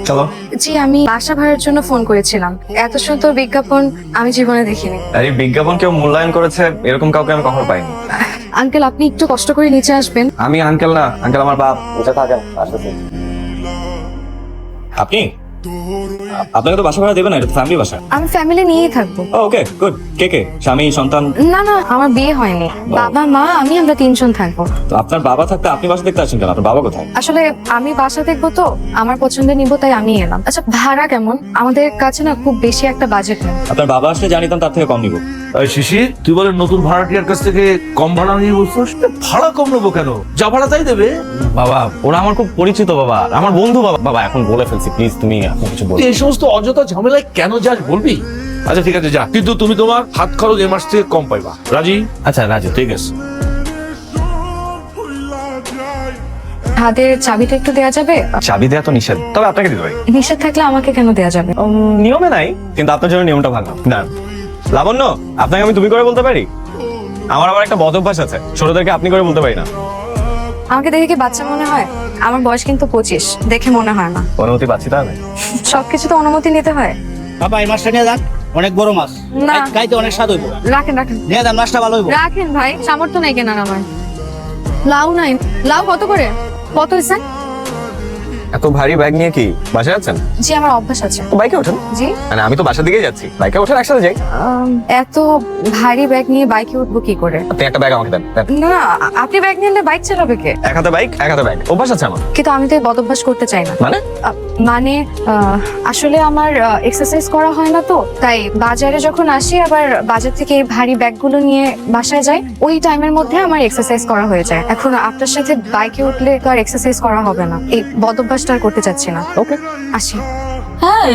চলো। জি, আমি বাসা ভাড়ার জন্য ফোন করেছিলাম। এত সুন্দর বিজ্ঞাপন আমি জীবনে দেখিনি। আর এই বিজ্ঞাপন কেউ মূল্যায়ন করেছে এরকম কাউকে আমি কখনো পাইনি। আঙ্কেল, আপনি একটু কষ্ট করে নিচে আসবেন। আমি আঙ্কেল না, আঙ্কেল আমার বাপ। বুঝে থাকেন, আসতেছি। আপনি আপনাকে তো বাসা ভাড়া দেবে না, এটা ফ্যামিলি বাসা। আমি ফ্যামিলি নিয়েই থাকবো। Okay good. কে কে? স্বামী, সন্তান? না না, আমার বিয়ে হয়নি। বাবা মা আমি আমরা তিনজন থাকবো। তো আপনার বাবা থাকতে আপনি বাসা দেখতে আসেন কেন? আপনার বাবা কোথায়? আসলে আমি বাসা দেখবো তো, আমার পছন্দের নিবো, তাই আমি এলাম। আচ্ছা, ভাড়া কেমন? আমাদের কাছে না খুব বেশি একটা বাজেট নেই। আপনার বাবা আসলে জানিতাম তার থেকে কম নিব। শিশির, তুই বলে নতুন ভাড়াটিয়ার কাছ থেকে কম ভাড়া নিয়ে বলছিস? ভাড়া কম নেবো কেন? যা ভাড়া তাই দেবে। বাবা ওরা আমার খুব পরিচিত বাবা, আমার বন্ধু বাবা। বাবা এখন বলে ফেলছি, প্লিজ তুমি এখন কিছু বলো। তুই এই সমস্ত অযথা ঝামেলায় কেন যাস বলবি? আচ্ছা ঠিক আছে, যা, কিন্তু তুমি তোমার হাত খরচ এ মাস থেকে কম পাইবা। রাজি? আচ্ছা রাজু, ঠিক আছে। হাতের চাবিটা একটু দেয়া যাবে? চাবি দেওয়া তো নিষেধ, তবে আপনাকে দিতে পারি। নিষেধ থাকলে আমাকে কেন দেয়া যাবে? নিয়মে নাই, কিন্তু আপনার জন্য নিয়মটা ভালো না। লাবণ্য, আপনাকে আমি তুমি করে বলতে পারি? আমার আবার একটা বদ অভ্যাস আছে, ছোটদেরকে আপনি করে বলতে পারি না। আমাকে দেখে কি বাচ্চা মনে হয়? আমার বয়স কিন্তু 25, দেখে মনে হয় না। অনুমতি পাচ্ছি তাহলে? সবকিছু তো অনুমতি নিতে হয়। বাবা এই মাছটা নিয়ে যান, অনেক বড় মাছ, না। খাইতে অনেক স্বাদ হইব। রাখেন রাখেন নিয়ে যান, মাছটা ভালো হইব। রাখেন ভাই, সামর্থ্য নাই কেনার আমার। লাউ নাই? লাউ কত করে? কত হয়েছে? এত ভারী ব্যাগ নিয়ে কি বাসায় আছেন? জি, আমার অভ্যাস আছে। তো বাইকে ওঠেন। জি। মানে আমি তো বাসার দিকে যাচ্ছি, বাইকে ওঠেন, একসাথে যাই। এত ভারী ব্যাগ নিয়ে বাইকে উঠবো কি করে? আপনি একটা ব্যাগ আমাকে দেন। না, আপনি ব্যাগ নিলে বাইক চালাবে কে? এক হাতে বাইক, এক হাতে ব্যাগ, অভ্যাস আছে আমার। কিন্তু আমি তো এই বদ অভ্যাস করতে চাই না। মানে মানে আসলে আমার এক্সারসাইজ করা হয় না তো, তাই বাজারে যখন আসি আবার বাজার থেকে এই ভারী ব্যাগগুলো নিয়ে বাসায় যাই, ওই টাইমের মধ্যে আমার এক্সারসাইজ করা হয়ে যায়। এখন আপনার সাথে বাইকে উঠলে তো আর এক্সারসাইজ করা হবে না, এই বদ অভ্যাসটা আর করতে চাচ্ছি না। ওকে আসি। হ্যাঁ,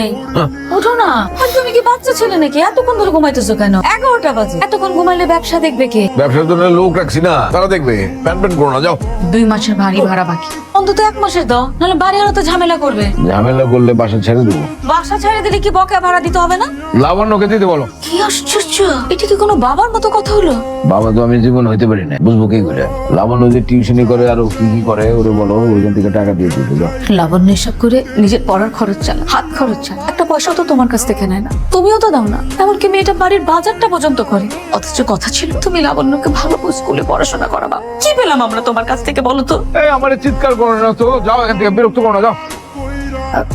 ওঠো না। আর তুমি কি বাচ্চা ছেলে নাকি? এতক্ষণ ধরে ঘুমাইতেছো কেন? 11টা বাজে। এতক্ষণ ঘুমাইলে ব্যবসা দেখবে কে? ব্যবসার জন্য লোক রাখছি না, তারা দেখবে। প্যান প্যান করো না, যাও। 2 মাসের ভারী ভাড়া বাকি, অন্তত 1 মাসের দাও, নাহলে বাড়ি আরো তো ঝামেলা করবে। ঝামেলা করলে বাসা ছেড়ে দেবো। বাসা ছেড়ে দিলে কি বকেয়া ভাড়া দিতে হবে না? লাবণ্যকে দিতে বলো। কি আশ্চর্য, এটা কি কোনো বাবার মতো কথা হলো? বাবা তো আমি জীবন হইতে পারি না, বুঝবো কি করে? লাবণ্য যে টিউশনি করে আর কি কি করে ওরে বলো, ওইখান থেকে টাকা দিয়ে দিতে দাও। লাবণ্য এসব করে নিজের পড়ার খরচ চালা, হাত খরচ চালা, একটা পয়সাও তো তোমার কাছ থেকে নেয় না, তুমিও তো দাও না। এমনকি মেয়েটা বাড়ির বাজারটা পর্যন্ত করে। অথচ কথা ছিল তুমি লাবণ্যকে ভালো স্কুলে পড়াশোনা করাবা। কি পেলাম আমরা তোমার কাছ থেকে বলো তো? এই আমার চিৎকার করো না তো, যাও এখান থেকে, বিরক্ত করো না, যাও।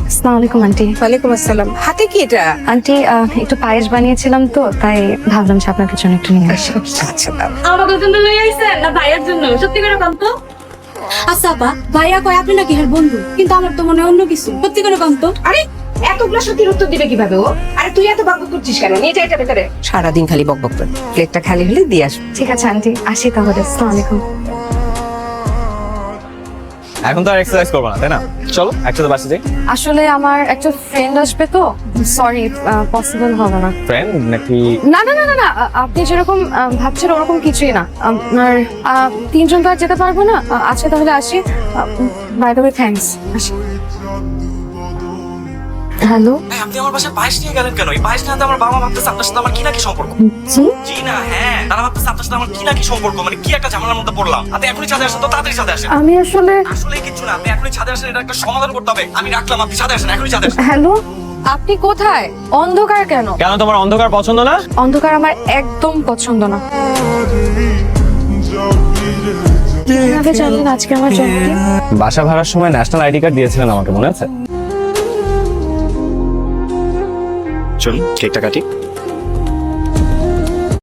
আসসালামু আলাইকুম আন্টি। ওয়ালাইকুম আসসালাম। হাতে কি এটা? আন্টি, একটু পায়েস বানিয়েছিলাম তো, তাই ভাবলাম যে আপনার জন্য একটু নিয়ে আসি। আচ্ছা দাও। আমাদের জন্য লই আইছেন না ভাইয়ের জন্য? সত্যি করে বল তো। আচ্ছা আপা, ভাইয়া কয় আপনি নাকি এর বন্ধু, কিন্তু আমার তো মনে হয় অন্য কিছু। সত্যি করে বল তো। আরে এতগুলো সত্যির উত্তর দিবে কিভাবে ও? আরে তুই এত বকবক করছিস কেন? এটা এটা ভেতরে সারাদিন খালি বকবক করে। প্লেটটা খালি হলে দিয়ে আসবো। ঠিক আছে আন্টি, আসি তাহলে। আসসালামু আলাইকুম। এখন তো আর এক্সারসাইজ করবো না, তাই না? চলো একসাথে বাসে যাই। আসলে আমার একটা ফ্রেন্ড আসবে তো, সরি, পসিবল হবে না। ফ্রেন্ড নাকি? না না না না না, আপনি যেরকম ভাবছেন ওরকম কিছুই না। আপনার 3 জন তো আর যেতে পারবো না। আচ্ছা তাহলে আসি। By the way, thanks. আসি। হ্যালো। আপনি আমার বাসায় পায়েস নিয়ে গেলেন কেন? এই পায়েস নিয়ে আমার বাবা ভাবতেছে আপনার সাথে আমার কি না কি সম্পর্ক। জি। জি না, হ্যাঁ, তারা ভাবতেছে আপনার সাথে আমার কি না কি সম্পর্ক, মানে কি একটা ঝামেলার মধ্যে পড়লাম। আপনি এখনই ছাদে আসেন তো, তাড়াতাড়ি ছাদে আসেন। আমি আসলে আসলে কিছু না, আপনি এখনই ছাদে আসেন, এটা একটা সমাধান করতে হবে। আমি রাখলাম, আপনি ছাদে আসেন, এখনই ছাদে আসেন। হ্যালো, আপনি কোথায়? অন্ধকার কেন? কেন তোমার অন্ধকার পছন্দ না? অন্ধকার আমার একদম পছন্দ না। কিভাবে জানলেন আজকে আমার জন্মদিন? বাসা ভাড়ার সময় ন্যাশনাল আইডি কার্ড দিয়েছিলেন আমাকে, মনে আছে? চলুন কেকটা কাটি।